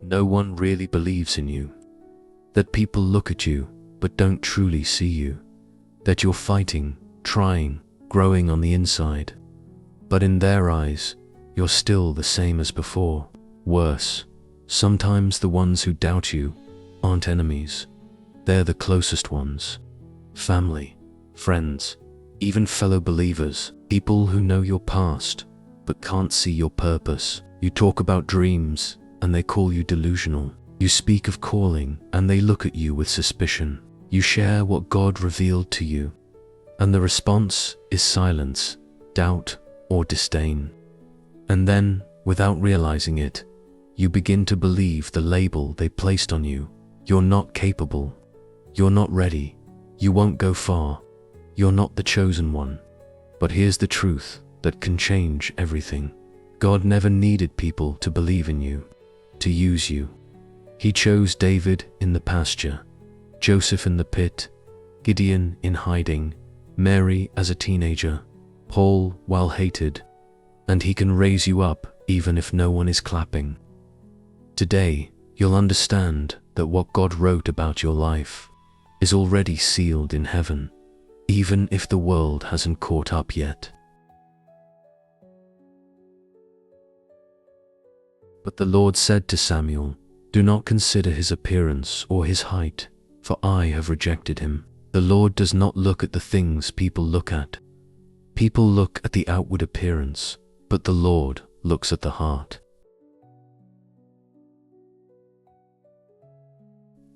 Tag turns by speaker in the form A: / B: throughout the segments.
A: no one really believes in you, that people look at you but don't truly see you, that you're fighting, trying, growing on the inside, but in their eyes, you're still the same as before. Worse, sometimes the ones who doubt you aren't enemies, they're the closest ones. Family, friends, even fellow believers, people who know your past but can't see your purpose. You talk about dreams and they call you delusional. You speak of calling and they look at you with suspicion. You share what God revealed to you, and the response is silence, doubt, or disdain. And then, without realizing it, you begin to believe the label they placed on you. You're not capable. You're not ready. You won't go far. You're not the chosen one. But here's the truth that can change everything. God never needed people to believe in you, to use you. He chose David in the pasture, Joseph in the pit, Gideon in hiding, Mary as a teenager, Paul while hated, and he can raise you up even if no one is clapping. Today, you'll understand that what God wrote about your life is already sealed in heaven, even if the world hasn't caught up yet. But the Lord said to Samuel, "Do not consider his appearance or his height, for I have rejected him." The Lord does not look at the things people look at. People look at the outward appearance, but the Lord looks at the heart.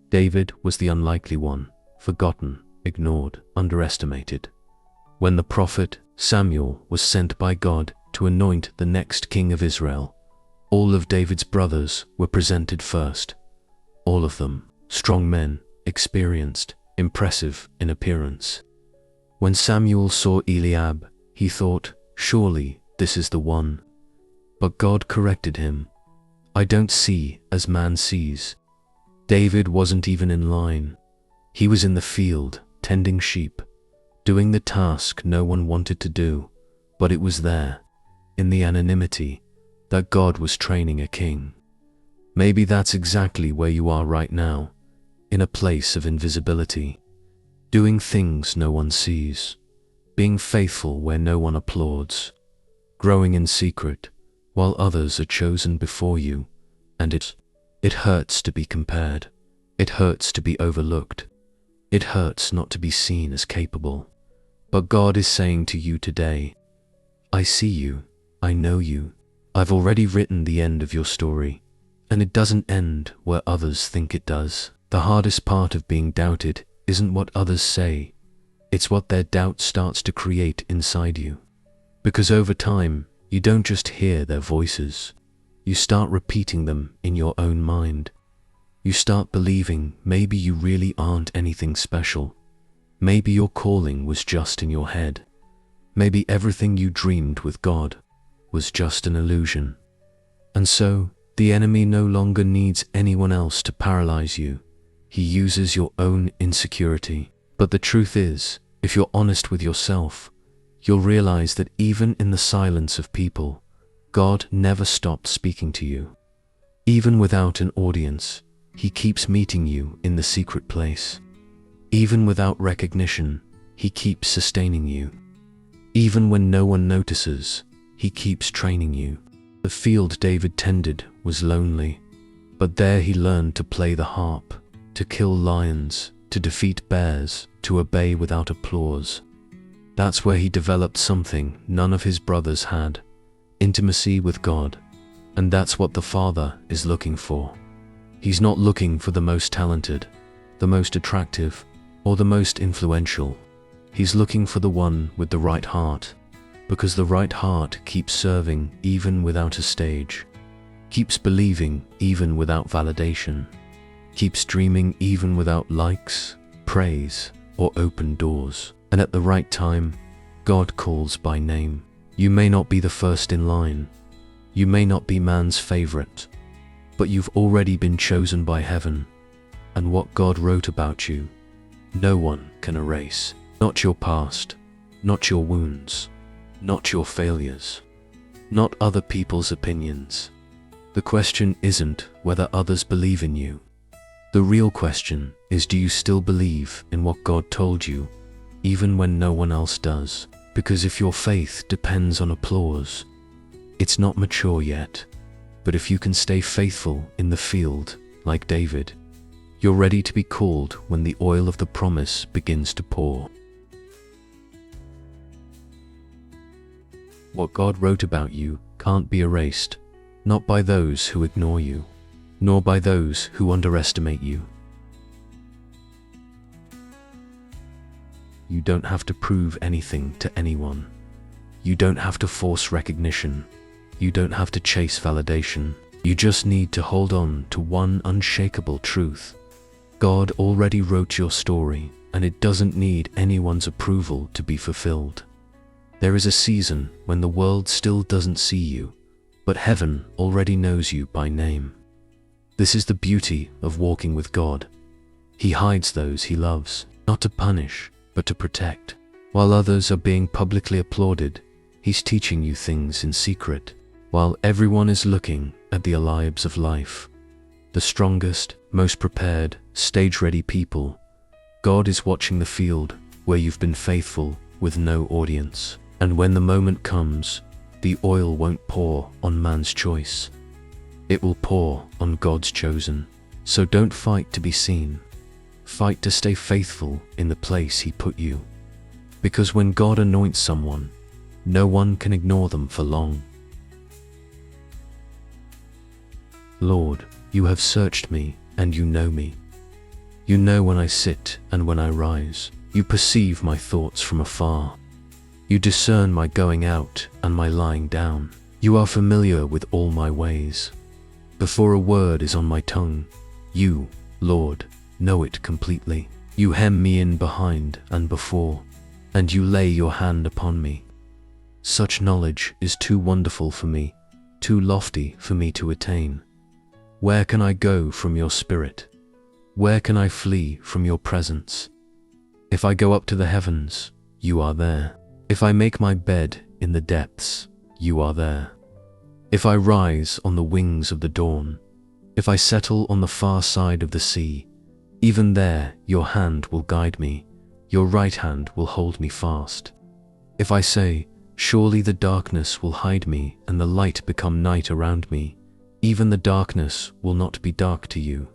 A: David was the unlikely one, forgotten, ignored, underestimated. When the prophet Samuel was sent by God to anoint the next king of Israel, all of David's brothers were presented first. All of them, strong men, experienced, impressive in appearance. When Samuel saw Eliab, he thought, "Surely this is the one." But God corrected him. "I don't see as man sees." David wasn't even in line. He was in the field, tending sheep, doing the task no one wanted to do, but it was there, in the anonymity, that God was training a king. Maybe that's exactly where you are right now, in a place of invisibility, doing things no one sees, being faithful where no one applauds, growing in secret while others are chosen before you, and it hurts to be compared. It hurts to be overlooked. It hurts not to be seen as capable. But God is saying to you today, "I see you, I know you, I've already written the end of your story, and it doesn't end where others think it does." The hardest part of being doubted isn't what others say, it's what their doubt starts to create inside you. Because over time, you don't just hear their voices, you start repeating them in your own mind. You start believing maybe you really aren't anything special. Maybe your calling was just in your head. Maybe everything you dreamed with God was just an illusion. And so, the enemy no longer needs anyone else to paralyze you. He uses your own insecurity. But the truth is, if you're honest with yourself, you'll realize that even in the silence of people, God never stopped speaking to you. Even without an audience, He keeps meeting you in the secret place. Even without recognition, He keeps sustaining you. Even when no one notices, He keeps training you. The field David tended was lonely, but there he learned to play the harp, to kill lions, to defeat bears, to obey without applause. That's where he developed something none of his brothers had: intimacy with God. And that's what the Father is looking for. He's not looking for the most talented, the most attractive, or the most influential. He's looking for the one with the right heart, because the right heart keeps serving even without a stage, keeps believing even without validation, keeps dreaming even without likes, praise, or open doors. And at the right time, God calls by name. You may not be the first in line. You may not be man's favorite, but you've already been chosen by heaven. And what God wrote about you, no one can erase. Not your past, not your wounds, not your failures, not other people's opinions. The question isn't whether others believe in you. The real question is, do you still believe in what God told you, even when no one else does? Because if your faith depends on applause, it's not mature yet. But if you can stay faithful in the field, like David, you're ready to be called when the oil of the promise begins to pour. What God wrote about you can't be erased, not by those who ignore you, nor by those who underestimate you. You don't have to prove anything to anyone. You don't have to force recognition. You don't have to chase validation. You just need to hold on to one unshakable truth. God already wrote your story, and it doesn't need anyone's approval to be fulfilled. There is a season when the world still doesn't see you, but heaven already knows you by name. This is the beauty of walking with God. He hides those he loves, not to punish, but to protect. While others are being publicly applauded, he's teaching you things in secret. While everyone is looking at the lives of life, the strongest, most prepared, stage-ready people, God is watching the field where you've been faithful with no audience. And when the moment comes, the oil won't pour on man's choice. It will pour on God's chosen. So don't fight to be seen. Fight to stay faithful in the place he put you. Because when God anoints someone, no one can ignore them for long. Lord, you have searched me, and you know me. You know when I sit and when I rise. You perceive my thoughts from afar. You discern my going out and my lying down. You are familiar with all my ways. Before a word is on my tongue, you, Lord, know it completely. You hem me in behind and before, and you lay your hand upon me. Such knowledge is too wonderful for me, too lofty for me to attain. Where can I go from your spirit? Where can I flee from your presence? If I go up to the heavens, you are there. If I make my bed in the depths, you are there. If I rise on the wings of the dawn, if I settle on the far side of the sea, even there your hand will guide me, your right hand will hold me fast. If I say, surely the darkness will hide me and the light become night around me, even the darkness will not be dark to you.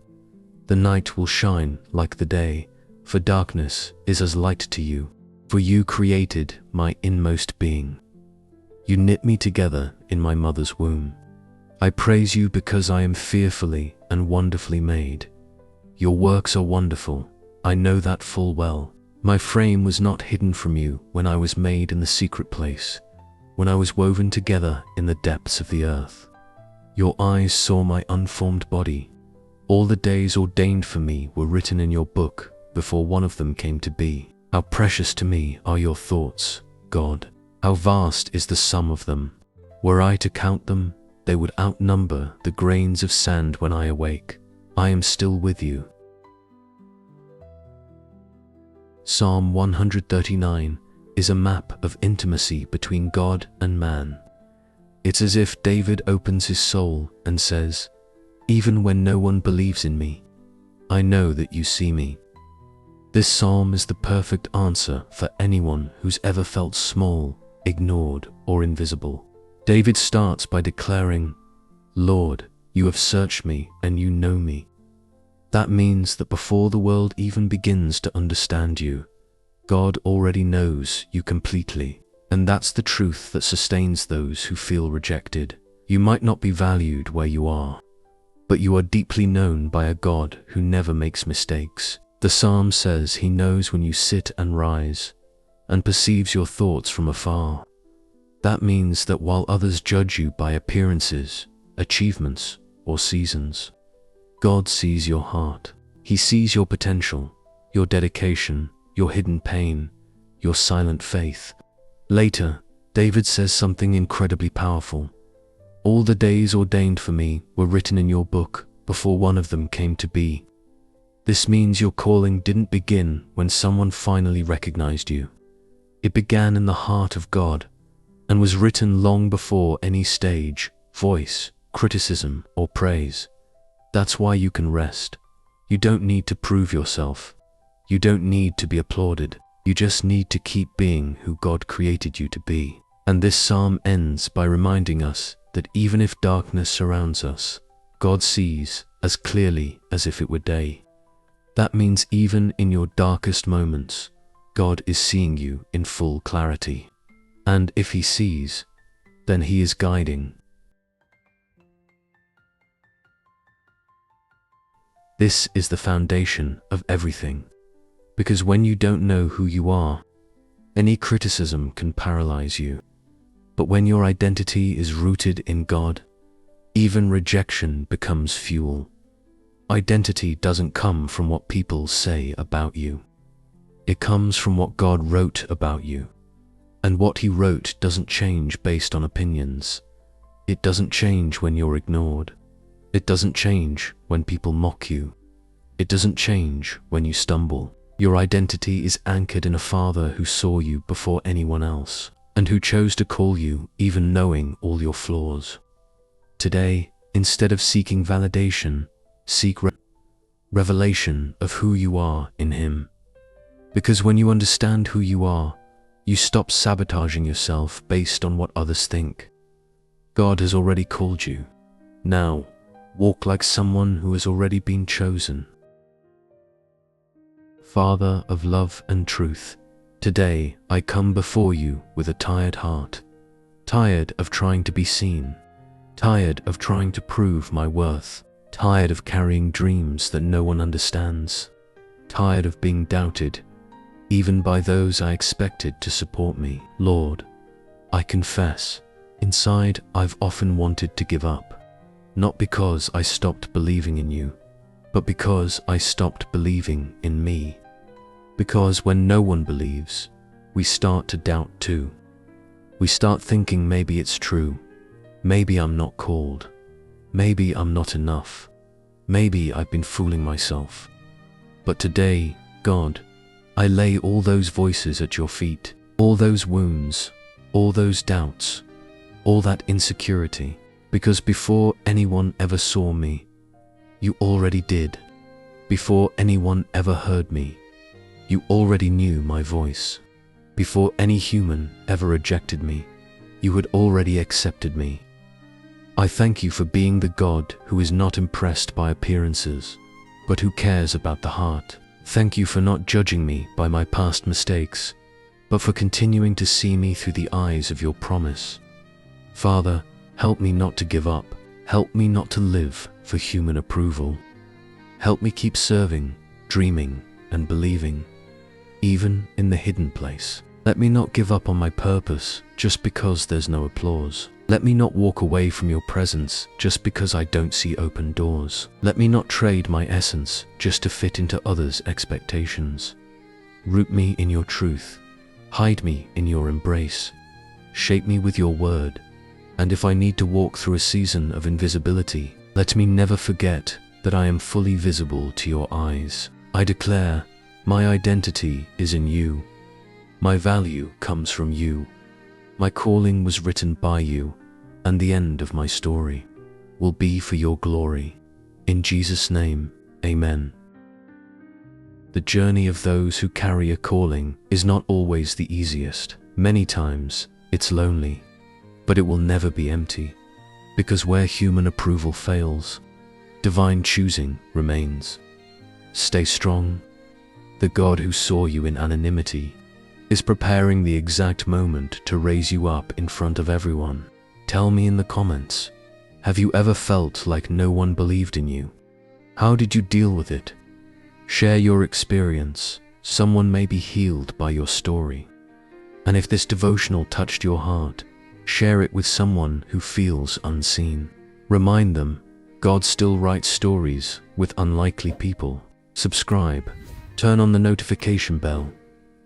A: The night will shine like the day, for darkness is as light to you. For you created my inmost being. You knit me together in my mother's womb. I praise you because I am fearfully and wonderfully made. Your works are wonderful, I know that full well. My frame was not hidden from you when I was made in the secret place, when I was woven together in the depths of the earth. Your eyes saw my unformed body. All the days ordained for me were written in your book before one of them came to be. How precious to me are your thoughts, God. How vast is the sum of them. Were I to count them, they would outnumber the grains of sand when I awake. I am still with you. Psalm 139 is a map of intimacy between God and man. It's as if David opens his soul and says, even when no one believes in me, I know that you see me. This psalm is the perfect answer for anyone who's ever felt small, ignored, or invisible. David starts by declaring, Lord, you have searched me and you know me. That means that before the world even begins to understand you, God already knows you completely. And that's the truth that sustains those who feel rejected. You might not be valued where you are, but you are deeply known by a God who never makes mistakes. The psalm says he knows when you sit and rise, and perceives your thoughts from afar. That means that while others judge you by appearances, achievements, or seasons, God sees your heart. He sees your potential, your dedication, your hidden pain, your silent faith. Later, David says something incredibly powerful. All the days ordained for me were written in your book before one of them came to be. This means your calling didn't begin when someone finally recognized you. It began in the heart of God and was written long before any stage, voice, criticism or praise. That's why you can rest. You don't need to prove yourself. You don't need to be applauded. You just need to keep being who God created you to be. And this psalm ends by reminding us that even if darkness surrounds us, God sees as clearly as if it were day. That means even in your darkest moments, God is seeing you in full clarity. And if He sees, then He is guiding. This is the foundation of everything. Because when you don't know who you are, any criticism can paralyze you. But when your identity is rooted in God, even rejection becomes fuel. Identity doesn't come from what people say about you. It comes from what God wrote about you. And what He wrote doesn't change based on opinions. It doesn't change when you're ignored. It doesn't change when people mock you. It doesn't change when you stumble. Your identity is anchored in a Father who saw you before anyone else, and who chose to call you even knowing all your flaws. Today, instead of seeking validation, seek revelation of who you are in Him. Because when you understand who you are, you stop sabotaging yourself based on what others think. God has already called you. Now, walk like someone who has already been chosen. Father of love and truth, today I come before you with a tired heart, tired of trying to be seen, tired of trying to prove my worth, tired of carrying dreams that no one understands, tired of being doubted, even by those I expected to support me. Lord, I confess, inside I've often wanted to give up, not because I stopped believing in you, but because I stopped believing in me. Because when no one believes, we start to doubt too. We start thinking maybe it's true, maybe I'm not called, maybe I'm not enough, maybe I've been fooling myself. But today, God, I lay all those voices at your feet, all those wounds, all those doubts, all that insecurity, because before anyone ever saw me, you already did. Before anyone ever heard me, you already knew my voice. Before any human ever rejected me, you had already accepted me. I thank you for being the God who is not impressed by appearances, but who cares about the heart. Thank you for not judging me by my past mistakes, but for continuing to see me through the eyes of your promise. Father, help me not to give up. Help me not to live for human approval. Help me keep serving, dreaming, and believing, even in the hidden place. Let me not give up on my purpose just because there's no applause. Let me not walk away from your presence just because I don't see open doors. Let me not trade my essence just to fit into others' expectations. Root me in your truth. Hide me in your embrace. Shape me with your word. And if I need to walk through a season of invisibility, let me never forget that I am fully visible to your eyes. I declare, my identity is in you. My value comes from you. My calling was written by you, and the end of my story will be for your glory. In Jesus' name, amen. The journey of those who carry a calling is not always the easiest. Many times, it's lonely, but it will never be empty, because where human approval fails, divine choosing remains. Stay strong. The God who saw you in anonymity is preparing the exact moment to raise you up in front of everyone. Tell me in the comments, have you ever felt like no one believed in you? How did you deal with it? Share your experience. Someone may be healed by your story. And if this devotional touched your heart, share it with someone who feels unseen. Remind them, God still writes stories with unlikely people. Subscribe, turn on the notification bell,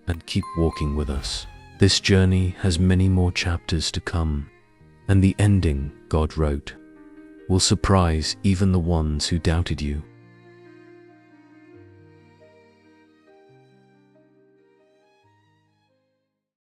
A: and keep walking with us. This journey has many more chapters to come, and the ending God wrote will surprise even the ones who doubted you.